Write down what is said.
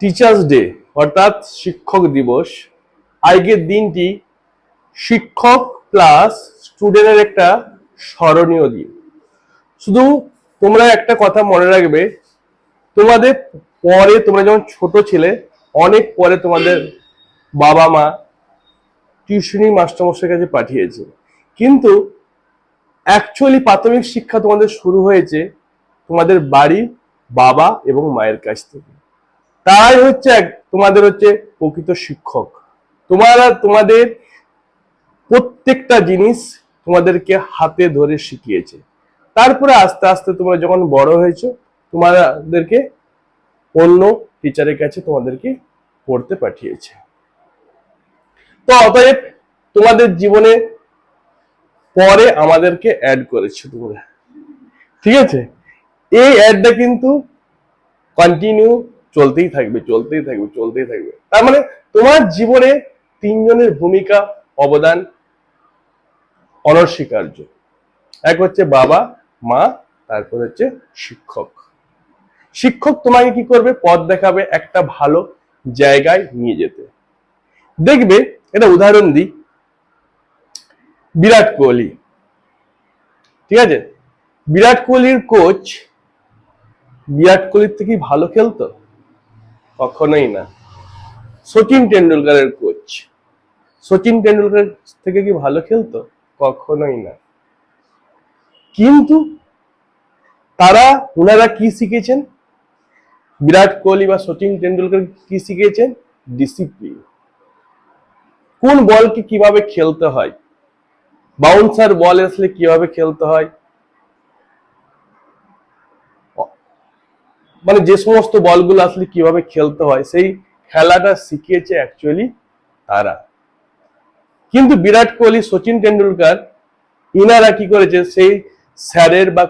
Teachers day অর্থাৎ শিক্ষক দিবস, আজকের দিনটি শিক্ষক প্লাস স্টুডেন্টের একটা স্মরণীয় দিন। শুধু তোমরা একটা কথা মনে রাখবে, তোমাদের পরে তোমরা যখন ছোট ছিলে, অনেক পরে তোমাদের বাবা মা টিউশনি মাস্টারমশাইয়ের কাছে পাঠিয়েছে, কিন্তু অ্যাকচুয়ালি প্রাথমিক শিক্ষা তোমাদের শুরু হয়েছে তোমাদের বাড়ির বাবা এবং মায়ের কাছ থেকে। তারাই হচ্ছে তোমাদের হচ্ছে প্রকৃত শিক্ষক। তোমাদের প্রত্যেকটা জিনিস তোমাদেরকে হাতে ধরে শিখিয়েছে। তারপরে আস্তে আস্তে তোমরা যখন বড় হয়েছো, তোমাদেরকে অন্য টিচারের কাছে তোমাদেরকে পড়তে পাঠিয়েছে। তো অতএব তোমাদের জীবনে পরে আমাদেরকে অ্যাড করেছো তোমরা, ঠিক আছে? এই অ্যাডটা কিন্তু কন্টিনিউ চলতেই থাকবে, চলতেই থাকবে, চলতেই থাকবে। তার মানে তোমার জীবনে তিনজনের ভূমিকা অবদান অনস্বীকার্য। এক হচ্ছে বাবা মা, তারপর হচ্ছে শিক্ষক। শিক্ষক তোমাকে কি করবে? পথ দেখাবে, একটা ভালো জায়গায় নিয়ে যেতে। দেখবে, এটা উদাহরণ দিই, বিরাট কোহলি, ঠিক আছে? বিরাট কোহলির কোচ বিরাট কোহলির থেকে ভালো খেলতো? কখনোই না। সচিন টেন্ডুলকারের কোচ সচিন টেন্ডুলকার থেকে কি ভালো খেলতো? কখনোই না। কিন্তু ওনারা কি শিখেছেন? বিরাট কোহলি বা সচিন টেন্ডুলকার কি শিখেছেন? ডিসিপ্লিন। কোন বলকে কিভাবে খেলতে হয়, বাউন্সার বল আসলে কিভাবে খেলতে হয়, মানে যে সমস্ত বলগুলো আসলে কিভাবে খেলতে হয়, সেই খেলাটা শিখিয়েছে অ্যাকচুয়ালি তারা। কিন্তু বিরাট কোহলি, সচিন টেন্ডুলকার, ইনারা কি করেছে? সেই স্যারের বা